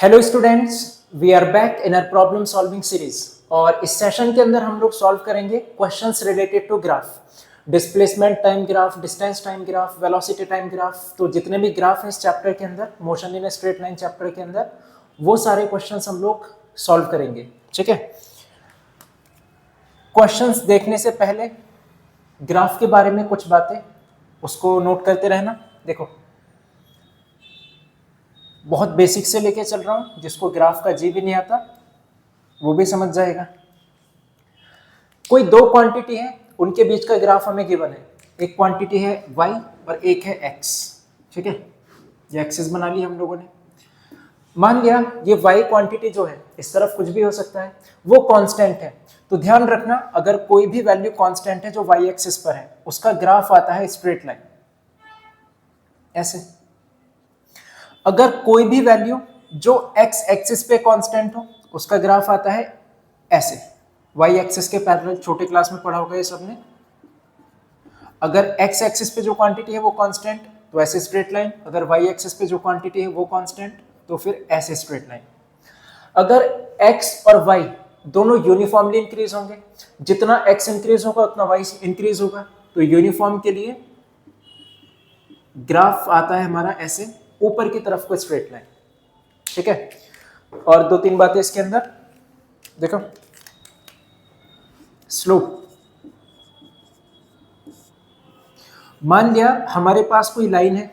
Hello students, we are back in our problem solving series. और इस session के अंदर हम लोग सॉल्व करेंगे questions related to graph, displacement time graph, distance time graph, velocity time graph. तो जितने भी ग्राफ हैं इस चैप्टर के अंदर, motion in straight line chapter के अंदर, वो सारे क्वेश्चंस हम लोग सॉल्व करेंगे। ठीक है, क्वेश्चंस देखने से पहले ग्राफ के बारे में कुछ बातें उसको नोट करते रहना। देखो, बहुत बेसिक से लेके चल रहा हूं, जिसको ग्राफ का जी भी नहीं आता वो भी समझ जाएगा। कोई दो क्वांटिटी है, उनके बीच का ग्राफ हमें गिवन है। एक क्वांटिटी है y और एक है x। ठीक है, ये एक्सिस बना ली हम लोगों ने। मान लिया ये y क्वांटिटी जो है, इस तरफ कुछ भी हो सकता है, वो कांस्टेंट है। तो ध्यान रखना, अगर कोई भी वैल्यू कांस्टेंट है जो y एक्सिस पर है, उसका ग्राफ आता है स्ट्रेट लाइन ऐसे। अगर कोई भी वैल्यू जो x एक्सिस पे कांस्टेंट हो, उसका ग्राफ आता है ऐसे, y एक्सिस के पैरेलल। छोटे क्लास में पढ़ा होगा ये सबने। अगर x एक्सिस पे जो क्वांटिटी है वो कांस्टेंट, तो ऐसे स्ट्रेट लाइन। अगर y एक्सिस पे जो क्वांटिटी है वो कांस्टेंट, तो फिर ऐसे स्ट्रेट लाइन। अगर x और y दोनों यूनिफॉर्मली इंक्रीज होंगे, जितना x इंक्रीज होगा उतना y इंक्रीज होगा, तो यूनिफॉर्म के लिए ग्राफ आता है हमारा ऐसे, ऊपर की तरफ को स्ट्रेट लाइन। ठीक है, और दो तीन बातें इसके अंदर देखो। स्लोप, मान लिया हमारे पास कोई लाइन है,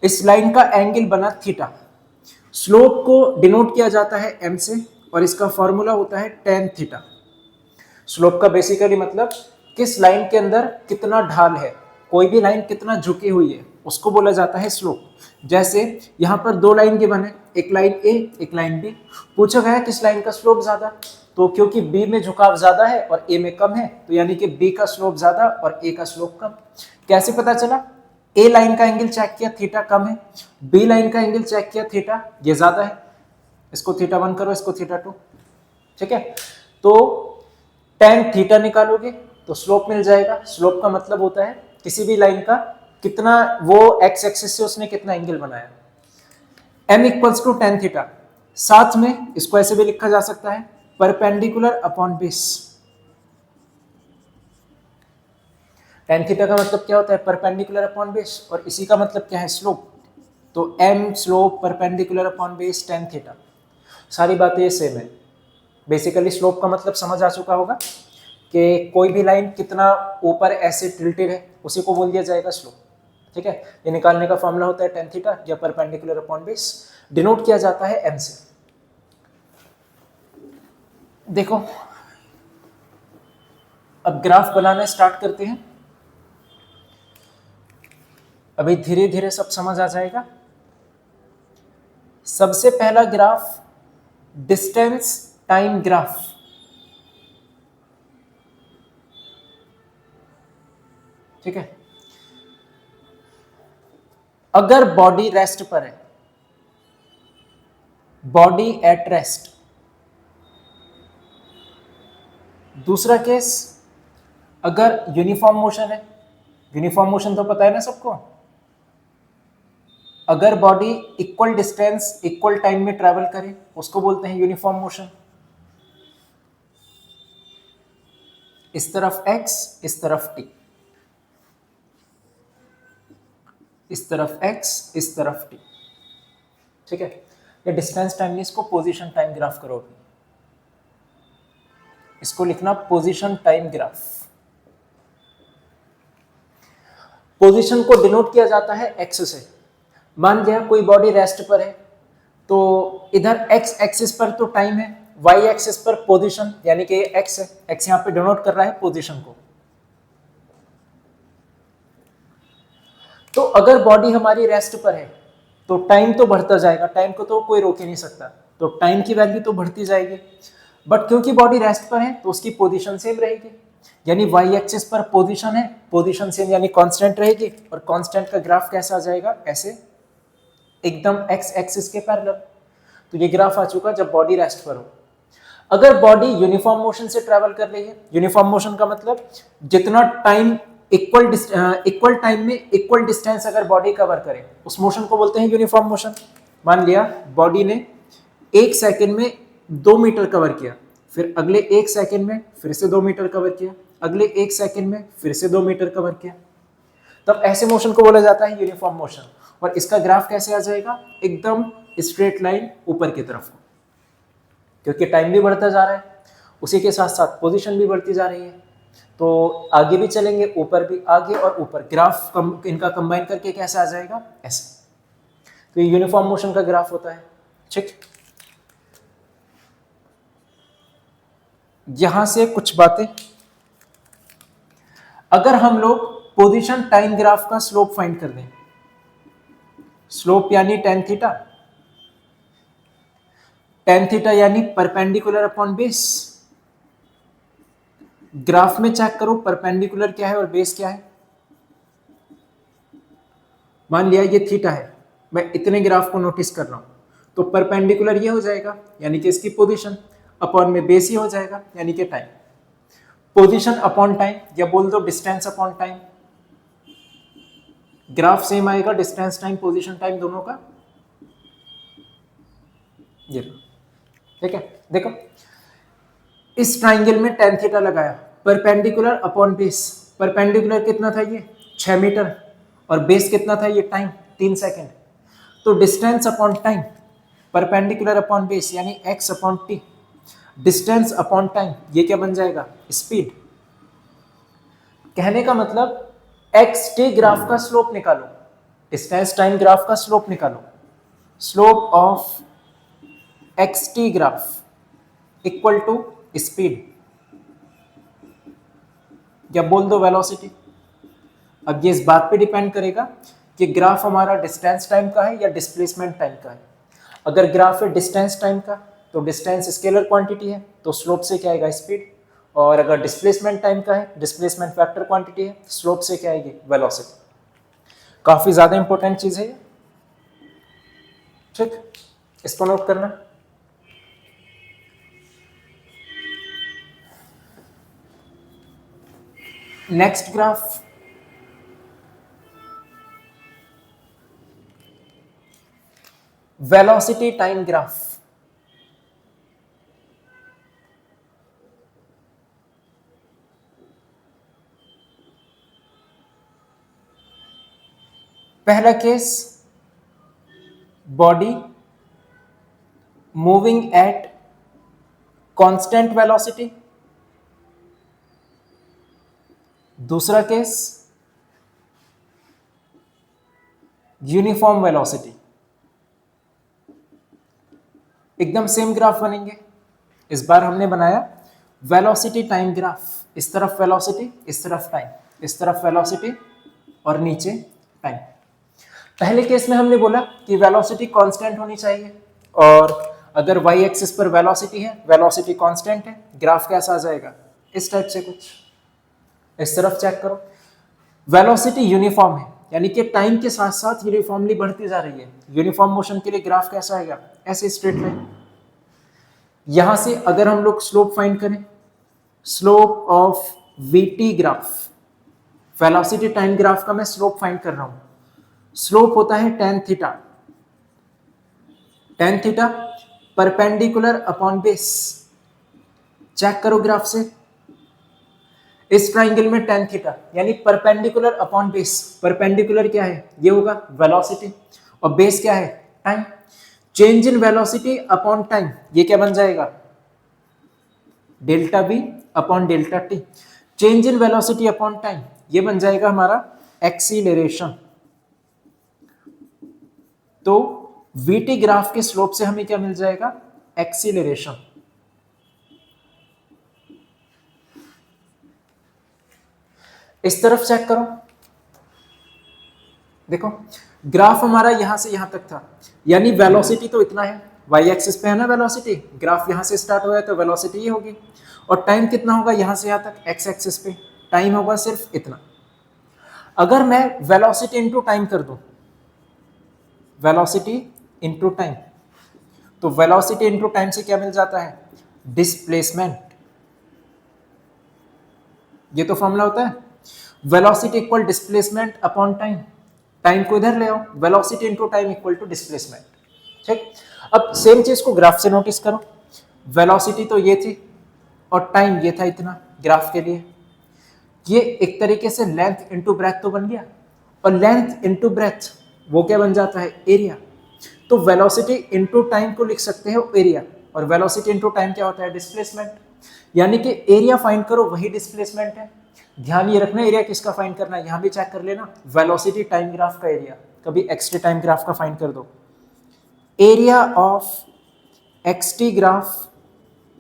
इस लाइन का एंगल बना थीटा। स्लोप को डिनोट किया जाता है m से, और इसका फॉर्मूला होता है tan थीटा। स्लोप का बेसिकली मतलब किस लाइन के अंदर कितना ढाल है, कोई भी लाइन कितना झुकी हुई है, उसको बोला जाता है स्लोप। जैसे यहाँ पर दो लाइन के बने, एक लाइन ए एक लाइन बी। पूछा गया किस लाइन का स्लोप ज्यादा, तो क्योंकि बी में झुकाव ज्यादा है और ए में कम है, तो यानी कि बी का स्लोप ज्यादा और ए का स्लोप कम। कैसे पता चला? ए लाइन का एंगल चेक किया, थीटा कम है। बी लाइन का एंगल चेक किया, थीटा ये ज्यादा है। इसको थीटा 1 करो, इसको थीटा 2। ठीक है, तो tan थीटा निकालोगे तो स्लोप मिल जाएगा। स्लोप का मतलब होता है किसी भी लाइन का कितना, वो x एक्सिस से उसने कितना एंगल बनाया। m equals to tan theta. साथ में इसको ऐसे भी लिखा जा सकता है, perpendicular upon base. tan theta का मतलब क्या होता है? Perpendicular upon base. और इसी का मतलब क्या है? स्लोप। तो m slope perpendicular upon base tan theta. सारी बातें सेम है। बेसिकली स्लोप का मतलब समझ आ चुका होगा कि कोई भी लाइन कितना ऊपर ऐसे टिल्टेड है, उसी को बोल दिया जाएगा स्लोप। ठीक है, ये निकालने का फॉर्मूला होता है tan थीटा, या परपेंडिकुलर अपॉन बेस, डिनोट किया जाता है m से। देखो, अब ग्राफ बनाना स्टार्ट करते हैं। अभी धीरे धीरे सब समझ आ जाएगा। सबसे पहला ग्राफ डिस्टेंस टाइम ग्राफ। ठीक है, अगर बॉडी रेस्ट पर है, बॉडी एट रेस्ट। दूसरा केस, अगर यूनिफॉर्म मोशन है। यूनिफॉर्म मोशन तो पता है ना सबको। अगर body equal distance equal time में ट्रेवल करे, उसको बोलते हैं यूनिफॉर्म मोशन। इस तरफ x, इस तरफ t, इस तरफ x, इस तरफ t। ठीक है, ये डिस्टेंस टाइम नहीं, इसको पोजीशन टाइम ग्राफ करोगे। इसको लिखना पोजीशन टाइम ग्राफ। पोजीशन को डिनोट किया जाता है x से। मान लिया कोई बॉडी रेस्ट पर है, तो इधर x एक्सिस पर तो टाइम है, y एक्सिस पर पोजीशन, यानी कि ये x है। x यहां पे डिनोट कर रहा है पोजीशन को। तो अगर बॉडी हमारी रेस्ट पर है तो टाइम तो बढ़ता जाएगा, टाइम को तो कोई रोक ही नहीं सकता, तो टाइम की वैल्यू तो बढ़ती जाएगी। बट क्योंकि बॉडी रेस्ट पर है तो उसकी पोजीशन सेम रहेगी, यानी y एक्सिस पर पोजीशन है, पोजीशन सेम यानी कांस्टेंट रहेगी। और कांस्टेंट का ग्राफ कैसा आ जाएगा? ऐसे, एकदम x एक्सिस के पैरेलल। तो ये ग्राफ आ चुका जब बॉडी रेस्ट पर हो। अगर बॉडी यूनिफॉर्म मोशन से ट्रेवल कर रही है, यूनिफॉर्म मोशन का मतलब जितना टाइम इक्वल टाइम में इक्वल डिस्टेंस अगर बॉडी कवर करे, उस मोशन को बोलते हैं यूनिफॉर्म मोशन। मान लिया बॉडी ने 1 सेकंड में 2 मीटर कवर किया, फिर अगले 1 सेकंड में फिर से 2 मीटर कवर किया, अगले 1 सेकंड में फिर से 2 मीटर कवर किया, तब ऐसे मोशन को बोला जाता है यूनिफॉर्म मोशन। और इसका ग्राफ कैसे आ जाएगा, एकदम स्ट्रेट लाइन ऊपर की तरफ, क्योंकि टाइम भी बढ़ता जा रहा है, उसी के साथ साथ पोजीशन भी बढ़ती जा रही है, तो आगे भी चलेंगे, ऊपर भी, आगे और ऊपर, ग्राफ इनका कंबाइन करके कैसे आ जाएगा, ऐसे। तो ये यूनिफॉर्म मोशन का ग्राफ होता है। ठीक, यहां से कुछ बातें, अगर हम लोग पोजीशन टाइम ग्राफ का स्लोप फाइंड कर दें, स्लोप यानी टेन थीटा यानी परपेंडिकुलर अपॉन बेस। ग्राफ में चेक करो परपेंडिकुलर क्या है और बेस क्या है। मान लिया ये थीटा है, मैं इतने ग्राफ को नोटिस कर रहा हूं, तो परपेंडिकुलर ये हो जाएगा यानी कि इसकी पोजीशन, अपॉन में बेस ही हो जाएगा यानी कि टाइम। पोजीशन अपॉन टाइम, या बोल दो distance upon time, graph same आएगा, डिस्टेंस टाइम पोजीशन टाइम दोनों का। ये ठीक है, देखो इस ट्राइंगल में टेन थीटा लगाया, परपेंडिकुलर अपॉन बेस, परपेंडिकुलर कितना था ये 6 मीटर, और बेस कितना था ये टाइम 3 सेकंड, तो distance upon time, perpendicular upon base यानी x upon T, distance upon time, ये क्या बन जाएगा, स्पीड। कहने का मतलब एक्स टी ग्राफ का स्लोप निकालो, डिस्टेंस टाइम ग्राफ का स्लोप निकालो, slope of X T graph equal to speed, या बोल दो वेलोसिटी। अब ये इस बात पे डिपेंड करेगा कि ग्राफ हमारा डिस्टेंस टाइम का है या डिस्प्लेसमेंट टाइम का है। अगर ग्राफ है डिस्टेंस टाइम का तो डिस्टेंस स्केलर क्वांटिटी है, तो स्लोप से क्या आएगा, स्पीड। और अगर डिस्प्लेसमेंट टाइम का है, डिस्प्लेसमेंट फैक्टर क्वांटिटी है, स्लोप से क्या आएगी, वेलोसिटी। काफी ज्यादा इंपॉर्टेंट चीज है ये, ठीक, इसको नोट करना। Next graph, velocity time graph. पहला case, body moving at constant velocity. दूसरा केस, यूनिफॉर्म वेलोसिटी। एकदम सेम ग्राफ बनेंगे। इस बार हमने बनाया वेलोसिटी टाइम ग्राफ, इस तरफ वेलोसिटी, इस तरफ टाइम, इस तरफ वेलोसिटी और नीचे टाइम। पहले केस में हमने बोला कि वेलोसिटी कांस्टेंट होनी चाहिए, और अगर वाई एक्सिस पर वेलोसिटी है, वेलोसिटी कांस्टेंट है, ग्राफ कैसा आ जाएगा, इस टाइप से कुछ। इस तरफ चेक करो, वेलोसिटी यूनिफॉर्म है यानी कि टाइम के साथ साथ यूनिफॉर्मली बढ़ती जा रही है। यूनिफॉर्म मोशन के लिए ग्राफ कैसा आएगा, ऐसे स्ट्रेट लाइन। यहां से अगर हम लोग स्लोप फाइंड करें, slope of VT graph, velocity time graph का मैं स्लोप फाइंड कर रहा हूं, स्लोप होता है tan theta, tan theta perpendicular upon base. Check करो ग्राफ से, इस ट्राइंगल में tan थीटा यानी परपेंडिकुलर अपॉन बेस, परपेंडिकुलर क्या है, ये होगा वेलोसिटी, और बेस क्या है, time. Change in velocity upon time, ये क्या बन जाएगा, delta B upon delta T. Change in velocity upon time, ये बन जाएगा हमारा एक्सीलरेशन। तो वीटी ग्राफ के स्लोप से हमें क्या मिल जाएगा, एक्सीलरेशन। इस तरफ चेक करो, देखो ग्राफ हमारा यहां से यहां तक था, यानी वेलोसिटी तो इतना है, वाई एक्सिस पे है ना वेलोसिटी, ग्राफ यहां से स्टार्ट हुआ है तो वेलोसिटी ये होगी, और टाइम कितना होगा यहां से यहां तक, एक्स एक्सिस पे टाइम होगा सिर्फ इतना। अगर मैं वेलोसिटी इंटू टाइम कर दूं, वेलोसिटी इंटू टाइम, तो वेलोसिटी इंटू टाइम से क्या मिल जाता है, डिस्प्लेसमेंट। ये तो फॉर्मूला होता है, velocity equal displacement upon time. Time को इधर ले आओ, velocity into time equal to displacement. ठीक। अब सेम चीज को ग्राफ से नोटिस करो, वेलोसिटी तो ये थी और टाइम ये था इतना ग्राफ के लिए, ये एक तरीके से लेंथ इनटू ब्रेथ तो बन गया, और लेंथ इनटू ब्रेथ वो क्या बन जाता है, एरिया। तो वेलोसिटी इनटू टाइम को लिख सकते हो एरिया, और वेलोसिटी इनटू टाइम क्या होता है, डिस्प्लेसमेंट। यानी कि एरिया फाइंड करो वही डिस्प्लेसमेंट है। ध्यान ये रखना एरिया किसका फाइंड करना है, यहां भी चेक कर लेना, वेलोसिटी टाइम ग्राफ का एरिया, कभी एक्सटी टाइम ग्राफ का फाइंड कर दो, area of x t graph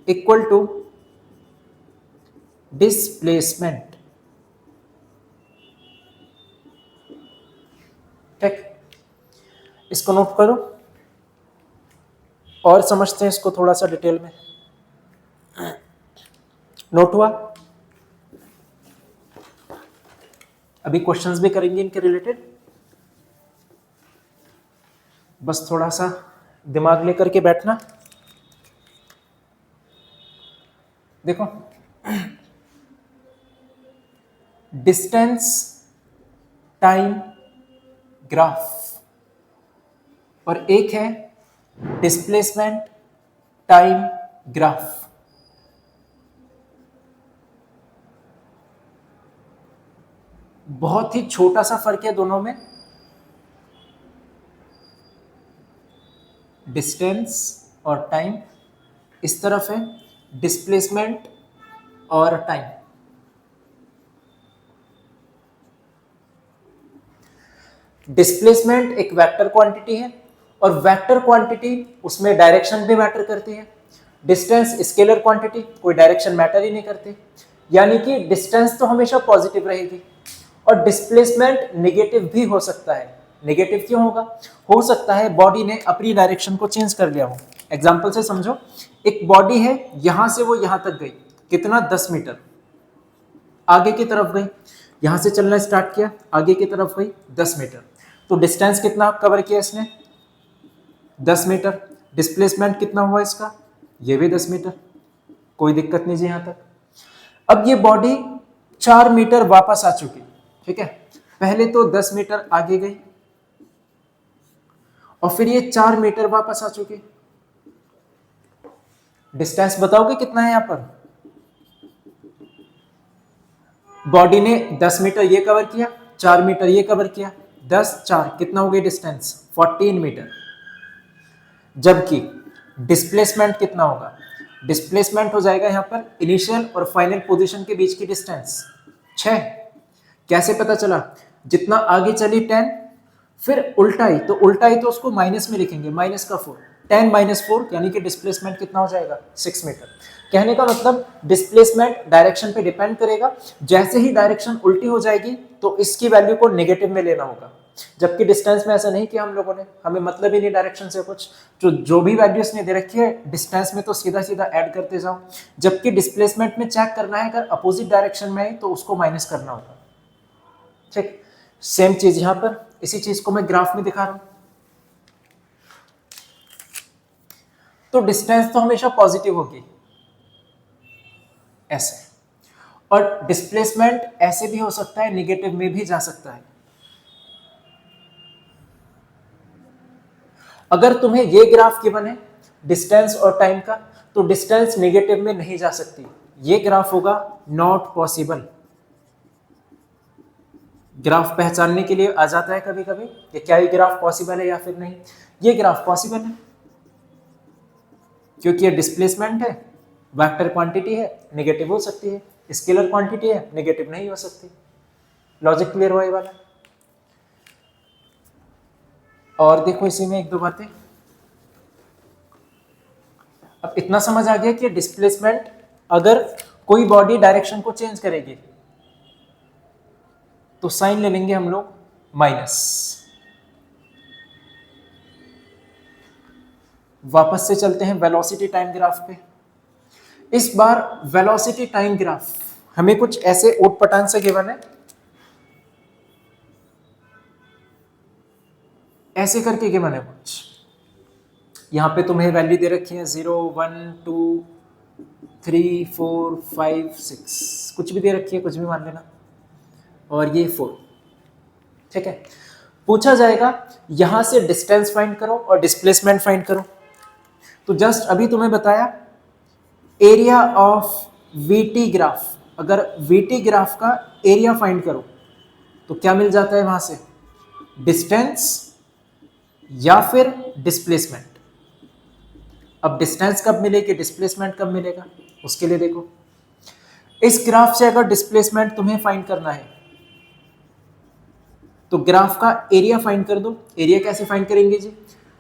equal to displacement. ठीक, इसको नोट करो और समझते हैं इसको थोड़ा सा डिटेल में। नोट हुआ? अभी क्वेश्चंस भी करेंगे इनके रिलेटेड, बस थोड़ा सा दिमाग लेकर के बैठना। देखो, डिस्टेंस टाइम ग्राफ और एक है डिस्प्लेसमेंट टाइम ग्राफ। बहुत ही छोटा सा फर्क है दोनों में, डिस्टेंस और टाइम इस तरफ है, डिस्प्लेसमेंट और टाइम। डिस्प्लेसमेंट एक वेक्टर क्वांटिटी है, और वेक्टर क्वांटिटी उसमें डायरेक्शन भी मैटर करती है। डिस्टेंस स्केलर क्वांटिटी, कोई डायरेक्शन मैटर ही नहीं करती, यानी कि डिस्टेंस तो हमेशा पॉजिटिव रहेगी, और डिस्प्लेसमेंट नेगेटिव भी हो सकता है। नेगेटिव क्यों होगा, हो सकता है बॉडी ने अपनी डायरेक्शन को चेंज कर लिया हो। एग्जांपल से समझो, एक बॉडी है, यहां से वो यहां तक गई, कितना, 10 मीटर आगे की तरफ गई, यहां से चलना स्टार्ट किया, आगे की तरफ गई 10 मीटर, तो डिस्टेंस कितना कवर किया इसने, 10 मीटर। डिस्प्लेसमेंट कितना हुआ इसका, ये भी 10 मीटर, कोई दिक्कत नहीं जी यहां तक। अब ये बॉडी 4 मीटर वापस आ चुकी, ठीक है, पहले तो 10 मीटर आगे गई और फिर ये 4 मीटर वापस आ चुकी। डिस्टेंस बताओगे कितना है यहां पर, बॉडी ने 10 मीटर ये कवर किया, 4 मीटर ये कवर किया, 10 4 कितना हो गया डिस्टेंस, 14 मीटर। जबकि डिस्प्लेसमेंट कितना होगा, डिस्प्लेसमेंट हो जाएगा यहां पर इनिशियल और फाइनल पोजीशन के बीच की डिस्टेंस 6। कैसे पता चला, जितना आगे चली 10, फिर उल्टाई तो उल्टाई तो उसको माइनस में लिखेंगे, माइनस का 4, 10 माइनस 4 यानी कि डिस्प्लेसमेंट कितना हो जाएगा, 6 मीटर। कहने का मतलब डिस्प्लेसमेंट डायरेक्शन पे डिपेंड करेगा, जैसे ही डायरेक्शन उल्टी हो जाएगी तो इसकी वैल्यू को नेगेटिव में लेना होगा। जबकि डिस्टेंस में ऐसा नहीं किया हम लोगों ने, हमें मतलब ही नहीं डायरेक्शन से कुछ, जो भी वैल्यूज ने दे रखी है डिस्टेंस में तो सीधा सीधा ऐड करते जाओ। जबकि डिस्प्लेसमेंट में चेक करना है, अगर अपोजिट डायरेक्शन में है तो उसको माइनस करना होगा। ठीक, सेम चीज यहां पर, इसी चीज को मैं ग्राफ में दिखा रहा हूं। तो डिस्टेंस तो हमेशा पॉजिटिव होगी ऐसे, और डिस्प्लेसमेंट ऐसे भी हो सकता है, नेगेटिव में भी जा सकता है। अगर तुम्हें ये ग्राफ गिवन है डिस्टेंस और टाइम का, तो डिस्टेंस नेगेटिव में नहीं जा सकती, ये ग्राफ होगा नॉट पॉसिबल। ग्राफ पहचानने के लिए आ जाता है कभी कभी कि क्या ये ग्राफ पॉसिबल है या फिर नहीं। ये ग्राफ पॉसिबल है क्योंकि ये डिस्प्लेसमेंट है, वेक्टर क्वांटिटी है, नेगेटिव हो सकती है, स्केलर क्वांटिटी है, नेगेटिव नहीं हो सकती। लॉजिक क्लियर हुआ ये वाला? और देखो इसी में एक दो बातें, अब इतना समझ आ गया कि डिस्प्लेसमेंट, अगर कोई बॉडी डायरेक्शन को चेंज करेगी तो साइन ले लेंगे हम लोग माइनस। वापस से चलते हैं वेलोसिटी टाइम ग्राफ पे। इस बार वेलोसिटी टाइम ग्राफ हमें कुछ ऐसे ऊटपटांग से गिवन है, ऐसे करके गिवन है कुछ। यहां पे तुम्हें वैल्यू दे रखी है 0 1 2 3 4 5 6, कुछ भी दे रखी है, कुछ भी मान लेना, और ये 4, ठीक है। पूछा जाएगा यहां से डिस्टेंस फाइंड करो और डिस्प्लेसमेंट फाइंड करो। तो जस्ट अभी तुम्हें बताया एरिया ऑफ वीटी ग्राफ, अगर वीटी ग्राफ का एरिया फाइंड करो तो क्या मिल जाता है वहां से, डिस्टेंस या फिर डिस्प्लेसमेंट। अब डिस्टेंस कब मिलेगी, डिस्प्लेसमेंट कब मिलेगा, उसके लिए देखो इस ग्राफ से अगर डिस्प्लेसमेंट तुम्हें फाइंड करना है तो ग्राफ का एरिया फाइंड कर दो। एरिया कैसे फाइंड करेंगे जी,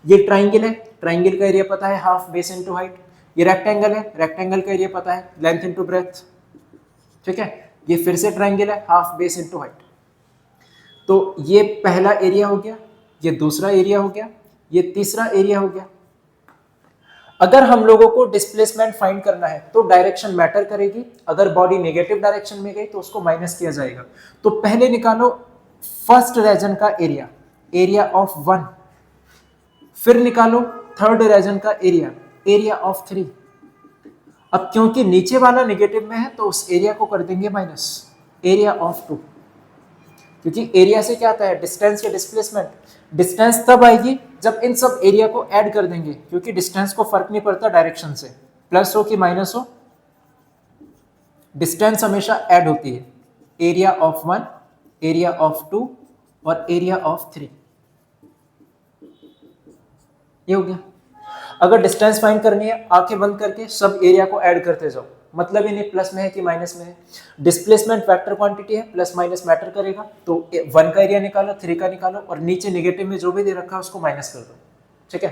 ये ट्राइंगल है, ट्राइंगल का एरिया पता है हाफ बेस इनटू हाइट। ये रेक्टेंगल है, रेक्टेंगल का एरिया पता है लेंथ इनटू ब्रेथ। ठीक है, ये फिर से ट्राइंगल है, हाफ बेस इनटू हाइट। तो ये पहला एरिया हो गया, ये दूसरा एरिया हो गया, ये तीसरा एरिया हो गया। अगर हम लोगों को डिस्प्लेसमेंट फाइंड करना है तो डायरेक्शन मैटर करेगी। अगर बॉडी नेगेटिव डायरेक्शन में गई तो उसको माइनस किया जाएगा। तो पहले निकालो फर्स्ट रीजन का एरिया, एरिया ऑफ 1, फिर निकालो थर्ड रीजन का एरिया, एरिया ऑफ 3। अब क्योंकि नीचे वाला नेगेटिव में है तो उस एरिया को कर देंगे माइनस, एरिया ऑफ 2। क्योंकि एरिया से क्या आता है, डिस्टेंस या डिस्प्लेसमेंट। डिस्टेंस तब आएगी जब इन सब एरिया को ऐड कर देंगे, क्योंकि डिस्टेंस को फर्क नहीं पड़ता डायरेक्शन से, प्लस हो कि माइनस हो, डिस्टेंस हमेशा ऐड होती है। एरिया ऑफ 1, एरिया ऑफ 2 और एरिया ऑफ 3, ये हो गया। अगर डिस्टेंस फाइंड करनी है, आंखें बंद करके सब एरिया को ऐड करते जाओ, मतलब ही नहीं प्लस में है कि माइनस में है। डिस्प्लेसमेंट वेक्टर क्वांटिटी है, प्लस माइनस मैटर करेगा। तो 1 का एरिया निकालो, 3 का निकालो और नीचे नेगेटिव में जो भी दे रखा है उसको माइनस कर दो। ठीक है,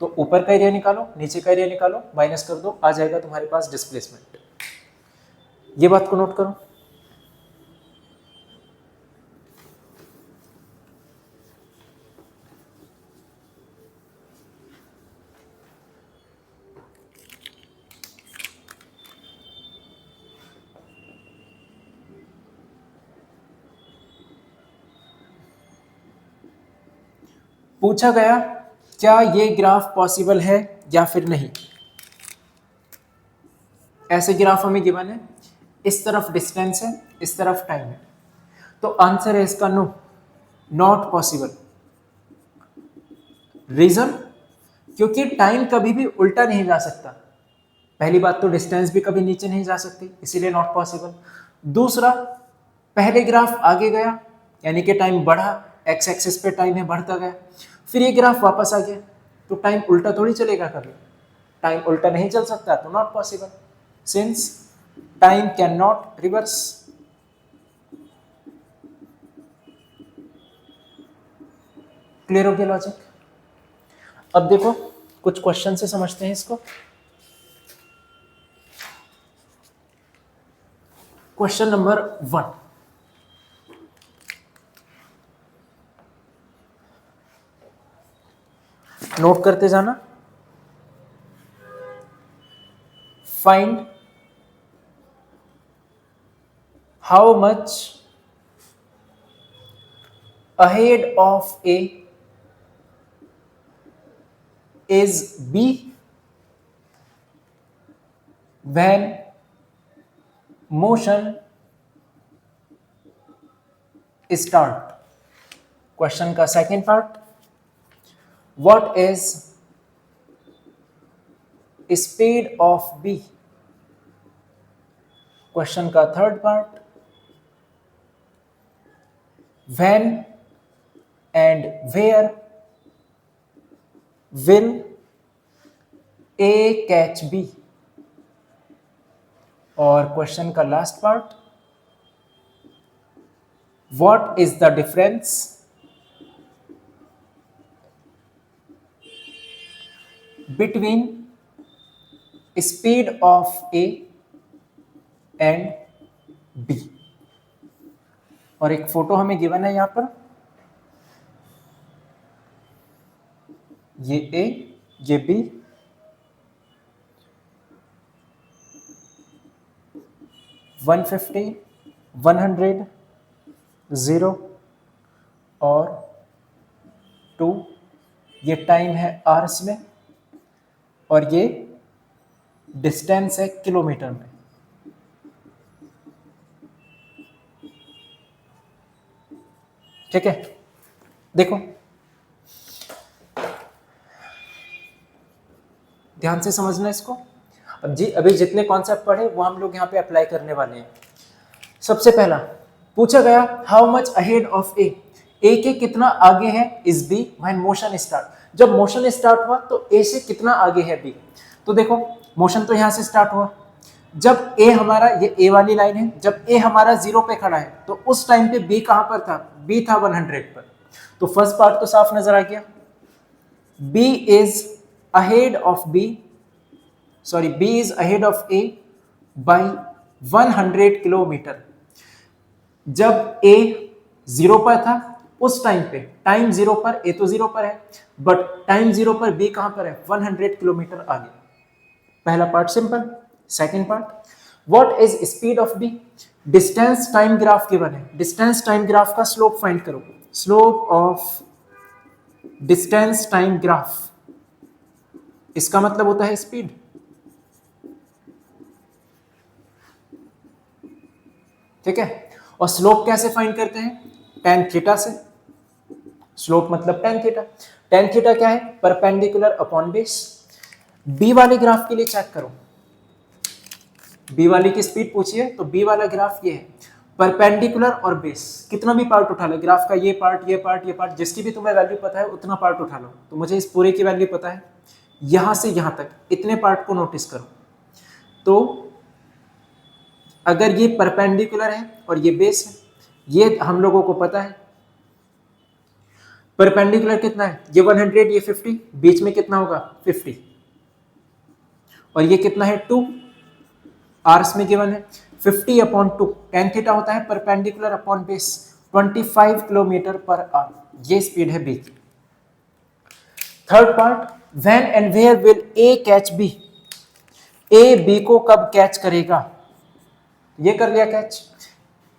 तो ऊपर का एरिया निकालो, नीचे का एरिया निकालो, माइनस कर दो, आ जाएगा तुम्हारे पास डिस्प्लेसमेंट। ये बात को नोट करो। पूछा गया क्या ये ग्राफ पॉसिबल है या फिर नहीं। ऐसे ग्राफ हमें गिवन है, इस तरफ डिस्टेंस है, इस तरफ टाइम है, तो आंसर है इसका नो, नॉट पॉसिबल। रीजन, क्योंकि टाइम कभी भी उल्टा नहीं जा सकता। पहली बात तो डिस्टेंस भी कभी नीचे नहीं जा सकती, इसीलिए नॉट पॉसिबल। दूसरा, पहले ग्राफ आगे गया यानी कि टाइम बढ़ा, एक्स एक्सिस पे टाइम है बढ़ता गया, फिर ये ग्राफ वापस आ गया, तो टाइम उल्टा थोड़ी चलेगा कभी, टाइम उल्टा नहीं चल सकता, तो not possible since time can not reverse. Clear हो गया लॉजिक। अब देखो कुछ क्वेश्चन से समझते हैं इसको। क्वेश्चन नंबर 1, नोट करते जाना। Find how much ahead of A is B when motion start। Question का second part, what is speed of B। Question का third part, when and where will A catch B। और question का last part, what is the difference between speed of A and B। और एक photo हमें given है यहां पर, ये A, ये B, वन 150, 100, 0 और 2, ये टाइम है आवर्स में और ये डिस्टेंस है किलोमीटर में। ठीक है, देखो ध्यान से समझना इसको। अब जी अभी जितने कॉन्सेप्ट पढ़े वो हम लोग यहाँ पे अप्लाई करने वाले हैं। सबसे पहला पूछा गया how much ahead of A के कितना आगे है is B when motion start. जब मोशन स्टार्ट हुआ तो ए से कितना आगे है बी। तो देखो मोशन तो यहाँ से स्टार्ट हुआ, जब ए हमारा ये ए वाली लाइन है, जब ए हमारा 0 पे खड़ा है तो उस टाइम पे बी कहां पर था, बी था 100 पर। तो फर्स्ट पार्ट तो साफ नजर आ गया, B is ahead of B, sorry B is ahead of A by 100 kilometre. जब ए 0 पर था उस टाइम पे, टाइम 0 पर ए तो 0 पर है, बट टाइम 0 पर बी कहां पर है, 100 किलोमीटर आगे। पहला part simple. Second part, what is speed of B. Distance time graph given है, डिस्टेंस टाइम ग्राफ का स्लोप फाइंड करो। Slope of distance time graph, इसका मतलब होता है स्पीड। ठीक है, और स्लोप कैसे फाइंड करते हैं, टेन थीटा से। स्लोप मतलब टेन थीटा। टेन थीटा क्या है, परपेंडिकुलर अपॉन बेस। बी वाले ग्राफ के लिए चेक करो, बी वाली की स्पीड पूछिए तो बी वाला ग्राफ ये है, परपेंडिकुलर और बेस। कितना भी पार्ट उठा लो ग्राफ का, ये पार्ट ये पार्ट ये पार्ट, जिसकी भी तुम्हें वैल्यू पता है उतना पार्ट उठा लो। तो मुझे इस पूरे की वैल्यू पता है, यहां से यहां तक इतने पार्ट को नोटिस करो। तो अगर ये परपेंडिकुलर है और ये बेस है, ये हम लोगों को पता है। परपेंडिकुलर कितना है, ये 100, ये 50, बीच में कितना होगा 50, और ये कितना है 2, आर्स में गिवन है 50 अपॉन 2, टेन थीटा होता है perpendicular upon base, 25 kilometre per hour. ये स्पीड है बी की। Third part, when and where will A catch B. A B को कब कैच करेगा, ये कर लिया कैच।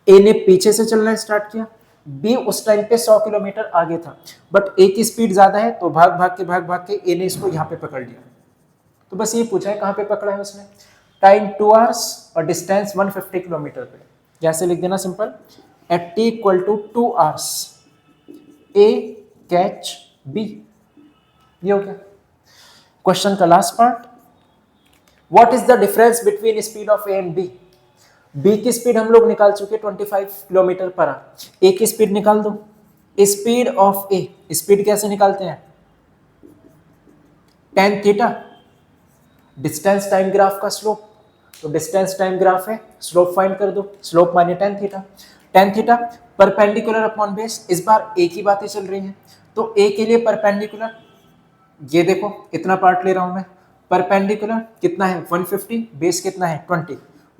ए ने पीछे से चलना स्टार्ट किया, बी उस टाइम पे 100 किलोमीटर आगे था, बट ए की स्पीड ज्यादा है तो भाग भाग के ए ने इसको यहां पे पकड़ लिया। तो बस ये पूछा है कहां पे पकड़ा है उसने, टाइम 2 आवर्स और डिस्टेंस 150 किलोमीटर पे। जैसे लिख देना simple, at t equal to 2 hours A catch B. ये हो गया क्वेश्चन का last part. What is the difference between speed of A and B. B की स्पीड हम लोग निकाल चुके 25 किलोमीटर पर आवर, ए की स्पीड निकाल दो। स्पीड ऑफ ए, स्पीड कैसे निकालते हैं, tan theta, distance time graph का स्लोप, तो डिस्टेंस टाइम ग्राफ है, स्लोप फाइंड कर दो, स्लोप माने tan theta. Tan theta perpendicular upon base, इस बार ए की बातें चल रही हैं, तो ए के लिए परपेंडिकुलर, ये देखो इतना पार्ट ले रहा हूं मैं, परपेंडिकुलर कितना है 150, बेस कितना है 20,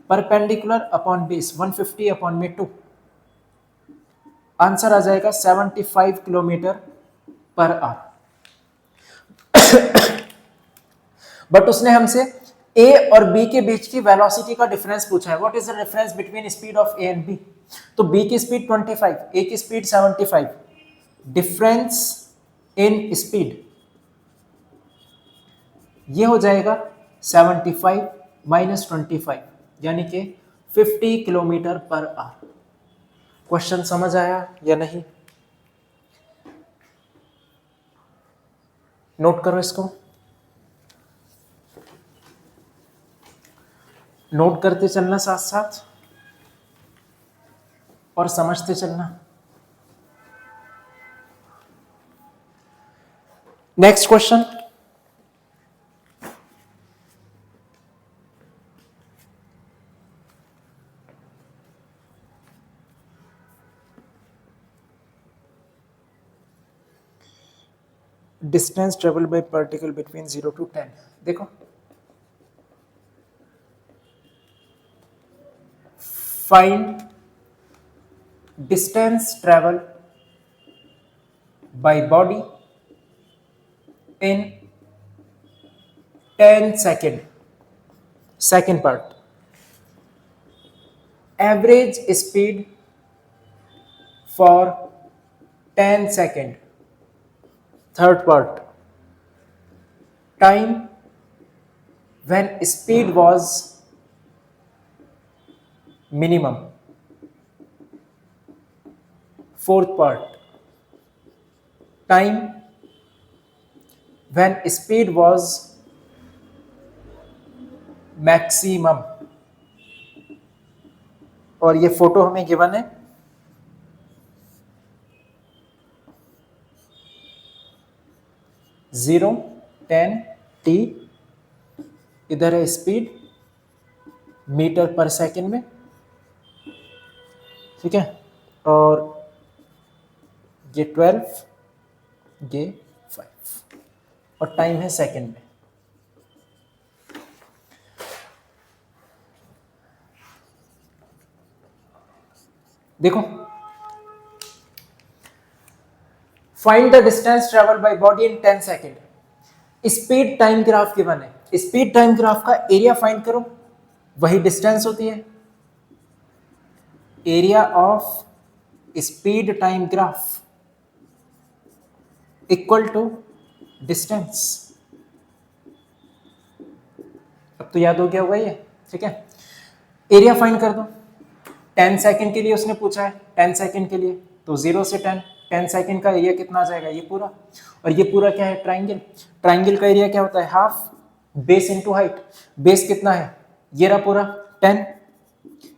परपेंडिकुलर अपॉन बेस 150 अपॉन में 2, आंसर आ जाएगा 75 किलोमीटर पर आवर। बट उसने हमसे ए और बी के बीच की वेलोसिटी का डिफरेंस पूछा है, what is the difference between speed of A and B. तो बी की स्पीड 25, ए की स्पीड 75, डिफरेंस इन स्पीड ये हो जाएगा 75 माइनस 25, यानी कि 50 किलोमीटर पर आवर। क्वेश्चन समझ आया या नहीं, नोट करो इसको, नोट करते चलना साथ साथ और समझते चलना। Next question, distance travel bye particle between 0 to 10। देखो find distance travel by body in 10 second. Second part, average speed for 10 second. Third part, time when speed was minimum. Fourth part, time when speed was maximum, और ये photo हमें given है 0, 10 t, इधर है speed metre पर second में, ठीक है, और ये 12, ये 5, और टाइम है सेकंड में। देखो, find the distance travel by body in 10 second. Speed time graph given है, स्पीड टाइम ग्राफ का एरिया फाइंड करो, वही डिस्टेंस होती है। Area of speed time graph equal to distance. अब तो याद हो गया होगा ये, ठीक है। एरिया फाइंड कर दो। 10 सेकंड के लिए उसने पूछा है, 10 सेकंड के लिए तो 0 से 10 सेकंड का एरिया कितना आ जाएगा, ये पूरा। और ये पूरा क्या है, ट्राइंगल। ट्राइंगल का एरिया क्या होता है, half base into height. Base कितना है, ये रहा पूरा 10,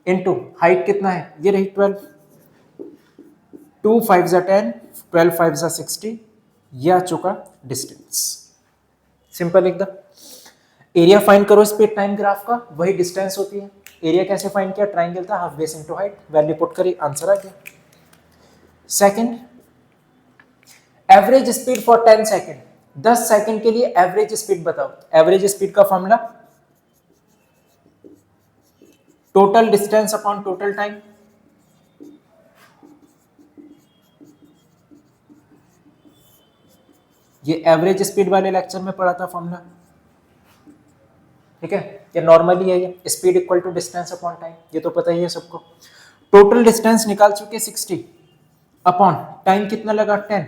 इंटू हाइट कितना है, ये रही 12। 2 5 जा 10, 12 5 जा 60, ये आ चुका डिस्टेंस। सिंपल एकदम। एरिया फाइंड करो स्पीड टाइम ग्राफ का, वही डिस्टेंस होती है। एरिया कैसे फाइंड किया, ट्राइंगल था, half base into height, value put करी, आंसर आ गया। Second, average speed for 10 second. 10 second के लिए एवरेज स्पीड बताओ। एवरेज स्पीड का formula total distance upon total time. ये एवरेज स्पीड वाले लेक्चर में पढ़ा था फॉर्मूला, ठीक है। ये नॉर्मली है, ये speed equal to distance upon time, ये तो पता ही है सबको। टोटल डिस्टेंस निकाल चुके 60 अपॉन टाइम कितना लगा 10,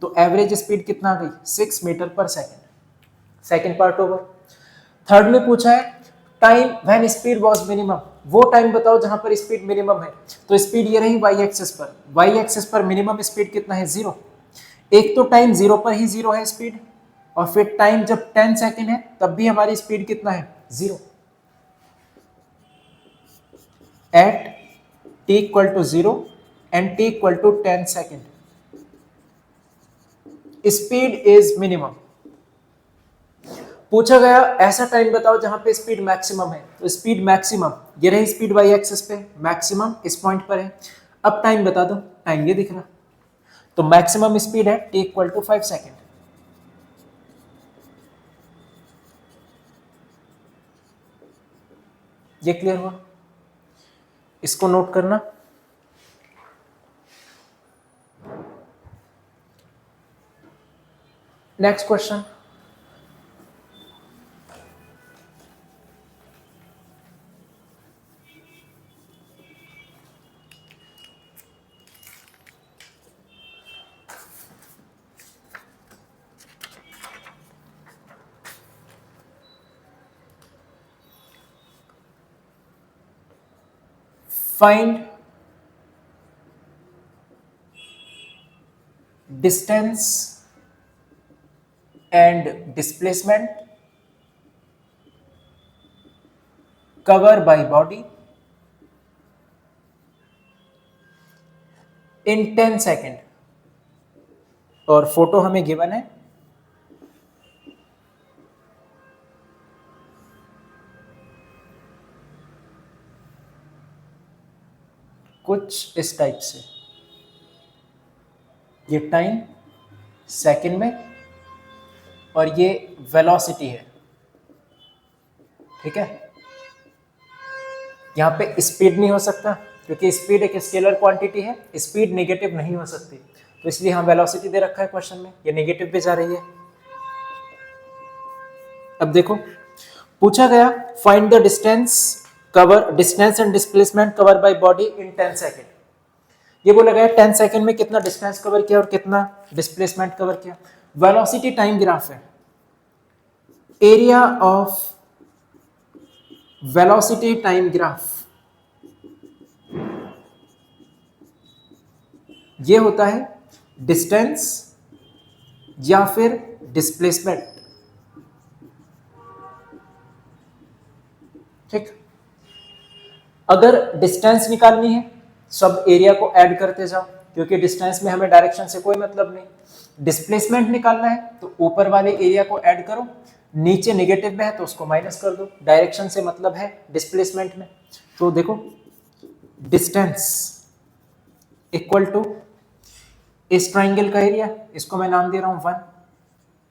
तो एवरेज स्पीड कितना आ गई 6 मीटर पर second. Second part over. Third में पूछा है time when speed was minimum. वो टाइम बताओ जहां पर स्पीड मिनिमम है। तो स्पीड ये रही वाई एक्सिस पर, वाई एक्सिस पर मिनिमम स्पीड कितना है 0। एक तो टाइम 0 पर ही 0 है स्पीड, और फिर टाइम जब 10 सेकंड है तब भी हमारी स्पीड कितना है 0। At t equal to 0 and t equal to 10 second, speed is minimum. पूछा गया ऐसा टाइम बताओ जहां पे स्पीड मैक्सिमम है, तो स्पीड मैक्सिमम ये रही स्पीड वाई एक्सिस पे, मैक्सिमम इस पॉइंट पर है। अब टाइम बता दो, टाइम ये दिख रहा, तो मैक्सिमम स्पीड है t इक्वल टू 5 सेकंड। ये क्लियर हुआ, इसको नोट करना। Next question, find distance and displacement cover by body in 10 second. और फोटो हमें गिवन है कुछ इस टाइप से, ये टाइम सेकंड में और ये वेलोसिटी है, ठीक है। यहां पे स्पीड नहीं हो सकता क्योंकि स्पीड एक स्केलर क्वांटिटी है, स्पीड नेगेटिव नहीं हो सकती, तो इसलिए हम वेलोसिटी दे रखा है क्वेश्चन में, ये नेगेटिव पे जा रही है। अब देखो पूछा गया find the distance and displacement cover by body in 10 second. ये बोला गया 10 सेकेंड में कितना डिस्टेंस कवर किया और कितना डिस्प्लेसमेंट कवर किया। वेलोसिटी टाइम ग्राफ है, area of velocity time graph ये होता है डिस्टेंस या फिर डिस्प्लेसमेंट। ठीक, अगर डिस्टेंस निकालनी है सब एरिया को ऐड करते जाओ, क्योंकि डिस्टेंस में हमें डायरेक्शन से कोई मतलब नहीं। डिस्प्लेसमेंट निकालना है तो ऊपर वाले एरिया को ऐड करो, नीचे नेगेटिव में है तो उसको माइनस कर दो, डायरेक्शन से मतलब है डिस्प्लेसमेंट में। तो देखो डिस्टेंस इक्वल टू इस ट्राइंगल का एरिया, इसको मैं नाम दे रहा हूं 1,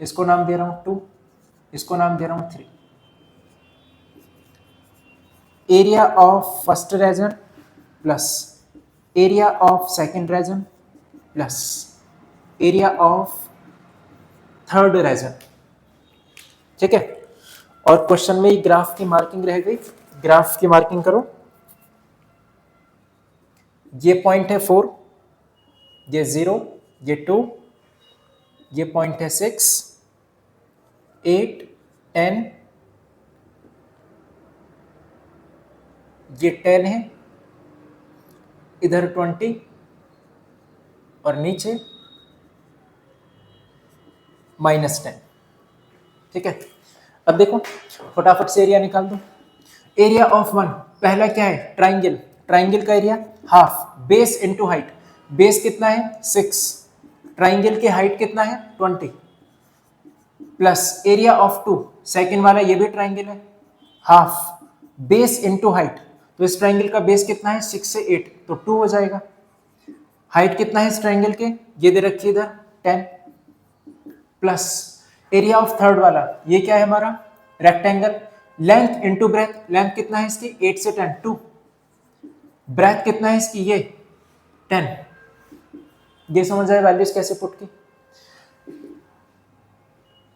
इसको नाम दे रहा हूं 2, इसको नाम दे रहा हूं 3। Area of first region plus area of second region plus area of third region. ठीक है, और क्वेश्चन में ग्राफ की मार्किंग रह गई, ग्राफ की मार्किंग करो। ये पॉइंट है 4, ये 0, ये 2, ये पॉइंट है 6, 8, 10, ये 10 है, इधर 20 और नीचे -10। ठीक है, अब देखो फटाफट से एरिया निकाल दो। एरिया ऑफ 1, पहला क्या है ट्राइंगल, ट्राइंगल का area half, base into height, base कितना है 6, ट्राइंगल की हाइट कितना है 20, प्लस एरिया ऑफ 2, सेकंड वाला ये भी ट्राइंगल है, हाफ बेस इनटू हाइट, तो इस ट्राइंगल का बेस कितना है 6 से 8 तो 2 हो जाएगा। हाइट कितना है इस ट्राइंगल के, ये दे रखी इधर 10, प्लस एरिया ऑफ थर्ड वाला ये क्या है हमारा rectangle, length into breadth, length कितना है इसकी 8 से 10 2, ब्रेथ कितना है इसकी ये 10। ये समझ आए वैल्यूज कैसे पुट की।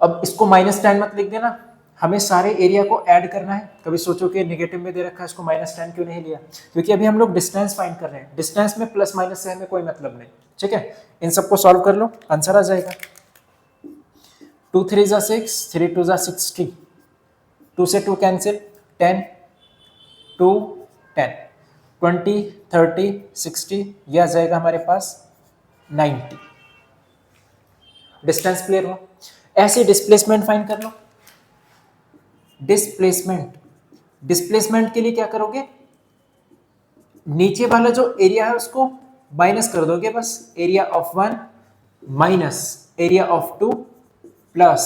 अब इसको -10 मत लिख देना, हमें सारे एरिया को ऐड करना है। कभी सोचो कि नेगेटिव में दे रखा है इसको -10 क्यों नहीं लिया, क्योंकि अभी हम लोग डिस्टेंस फाइंड कर रहे हैं, डिस्टेंस में प्लस माइनस से हमें कोई मतलब नहीं। ठीक है, इन सबको सॉल्व कर लो, आंसर आ जाएगा 2 3 ज़ा 6, 3 2 ज़ा 60, 2 से 2 कैंसिल, 10 2 10, 20 30 60, यह आ जाएगा हमारे पास 90। डिस्टेंस क्लियर हो, ऐसे डिस्प्लेसमेंट फाइंड कर लो। डिस्प्लेसमेंट, डिस्प्लेसमेंट के लिए क्या करोगे, नीचे वाला जो एरिया है उसको माइनस कर दोगे बस, area of 1 minus area of 2 plus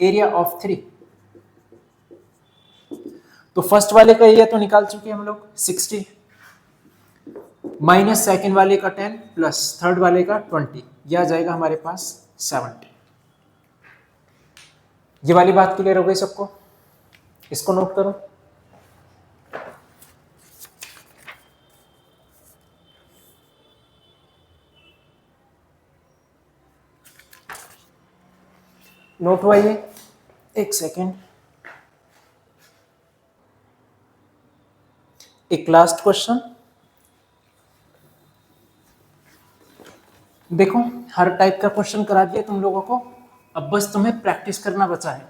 area of 3। तो फर्स्ट वाले का एरिया तो निकाल चुके हम लोग 60, माइनस सेकेंड वाले का 10 प्लस थर्ड वाले का 20, यह आ जाएगा हमारे पास 70। ये वाली बात क्लियर हो गई सबको, इसको नोट करो। नोट हुआ ये, एक सेकेंड, एक लास्ट क्वेश्चन देखो, हर टाइप का क्वेश्चन करा दिया तुम लोगों को, अब बस तुम्हें प्रैक्टिस करना बचा है।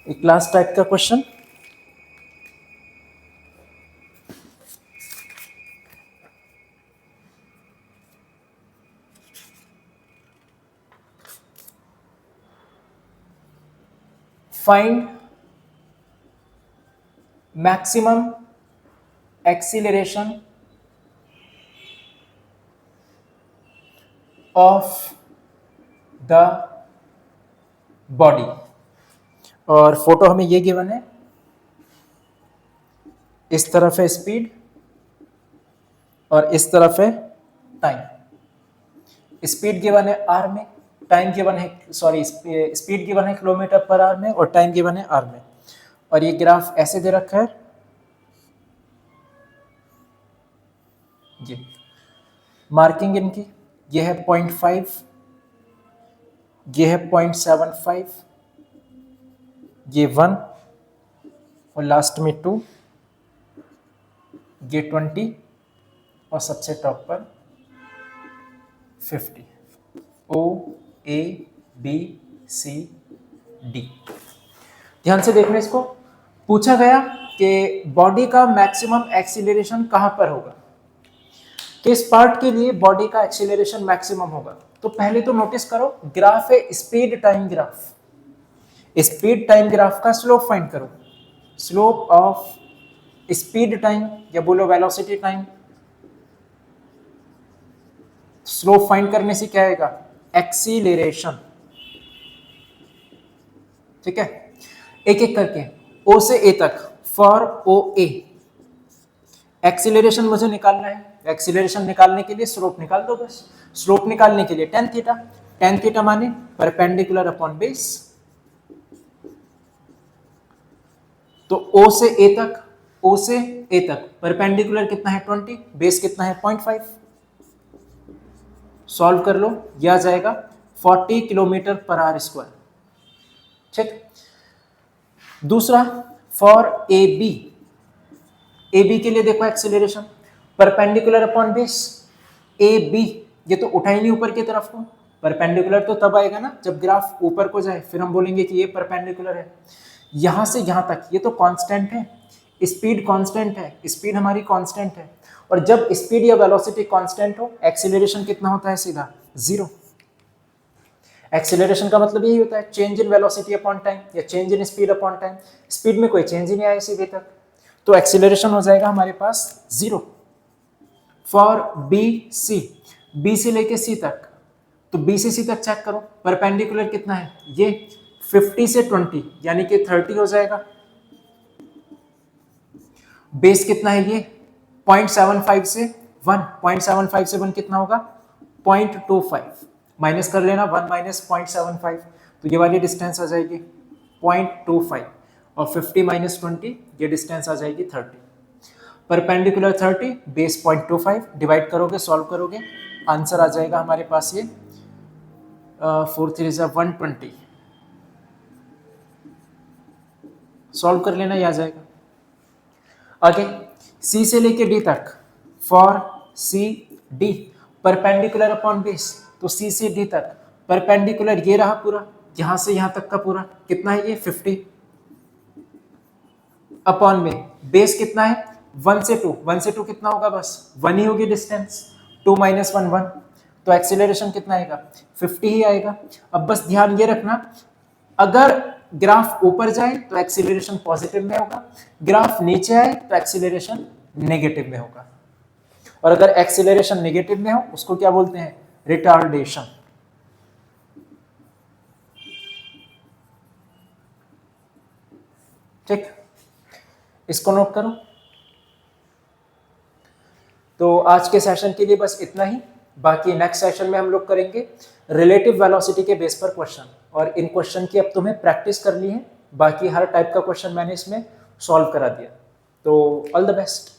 एक लास्ट टाइप का question, find maximum acceleration of the body, और फोटो हमें ये गिवन है, इस तरफ है स्पीड और इस तरफ है टाइम। स्पीड गिवन है आर में, टाइम गिवन है, सॉरी स्पीड गिवन है किलोमीटर पर आवर में और टाइम गिवन है आर में, और ये ग्राफ ऐसे दे रखा है, ये मार्किंग इनकी, ये है 0.5, ये है 0.75, ये 1 और लास्ट में 2, ये 20 और सबसे टॉप पर 50। O A B C D। ध्यान से देखना, इसको पूछा गया कि बॉडी का मैक्सिमम एक्सीलरेशन कहां पर होगा, किस पार्ट के लिए बॉडी का एक्सीलरेशन मैक्सिमम होगा? तो पहले तो नोटिस करो, ग्राफ है speed time graph, speed time graph का स्लोप फाइंड करो, स्लोप ऑफ स्पीड टाइम या बोलो वेलोसिटी टाइम। स्लोप फाइंड करने से क्या आएगा? एक्सीलरेशन। ठीक है, एक एक करके ओ से ए तक, फॉर ओ ए एक्सीलरेशन मुझे निकालना है। एक्सीलरेशन निकालने के लिए स्लोप निकाल दो बस। स्लोप निकालने के लिए tan थीटा, tan थीटा माने परपेंडिकुलर अपॉन बेस। तो O से A तक, O से A तक परपेंडिकुलर कितना है 20, बेस कितना है 0.5। सॉल्व कर लो, यह आ जाएगा 40 किलोमीटर पर आवर स्क्वायर। ठीक, दूसरा फॉर ए बी के लिए देखो acceleration perpendicular upon base. A B ये तो उठा ही नहीं ऊपर की तरफ को, परपेंडिकुलर तो तब आएगा ना जब ग्राफ ऊपर को जाए, फिर हम बोलेंगे कि ये परपेंडिकुलर है। यहां से यहां तक ये तो कांस्टेंट है, स्पीड कांस्टेंट है, स्पीड हमारी कांस्टेंट है, और जब स्पीड या वेलोसिटी कांस्टेंट हो एक्सीलरेशन कितना होता है? सीधा जीरो। एक्सीलरेशन का मतलब यही होता है change in velocity upon time या change in speed upon time. Speed में कोई चेंज ही नहीं आया सीधे तक, तो एक्सीलरेशन हो जाएगा हमारे पास जीरो। फॉर बी से लेके सी तक, तो बी से सी तक चेक करो परपेंडिकुलर कितना है? ये 50 से 20 यानी कि 30 हो जाएगा। बेस कितना है? ये 0.75 से 1, 0.75 से 1 कितना होगा? 0.25। माइनस कर लेना 1 माइनस 0.75, तो ये वाली डिस्टेंस आ जाएगी 0.25, और 50 माइनस 20 ये डिस्टेंस आ जाएगी 30। परपेंडिकुलर 30, बेस 0.25, डिवाइड करोगे, सॉल्व करोगे, आंसर आ जाएगा हमारे पास ये 4 3 120। सॉल्व कर लेना, ये आ जाएगा। आगे सी से लेके डी तक, for C D perpendicular upon base, तो सी से डी तक परपेंडिकुलर ये रहा पूरा, यहां से यहां तक का पूरा कितना है? ये 50 अपॉन में बेस कितना है? 1 से 2, 1 से 2 कितना होगा? बस 1 ही होगी डिस्टेंस, 2 माइनस 1 1, तो एक्सीलरेशन कितना आएगा? 50 ही आएगा। अब बस ध्यान ये रखना, अगर ग्राफ ऊपर जाए तो एक्सीलरेशन पॉजिटिव में होगा, ग्राफ नीचे आए तो एक्सीलरेशन नेगेटिव में होगा, और अगर एक्सीलरेशन नेगेटिव में हो उसको क्या बोलते हैं? रिटार्डेशन। ठीक, इसको नोट करो। तो आज के सेशन के लिए बस इतना ही, बाकी नेक्स्ट सेशन में हम लोग करेंगे रिलेटिव वेलोसिटी के बेस पर क्वेश्चन, और इन क्वेश्चन की अब तुम्हें प्रैक्टिस करनी है, बाकी हर टाइप का क्वेश्चन मैंने इसमें सॉल्व करा दिया। तो ऑल द बेस्ट।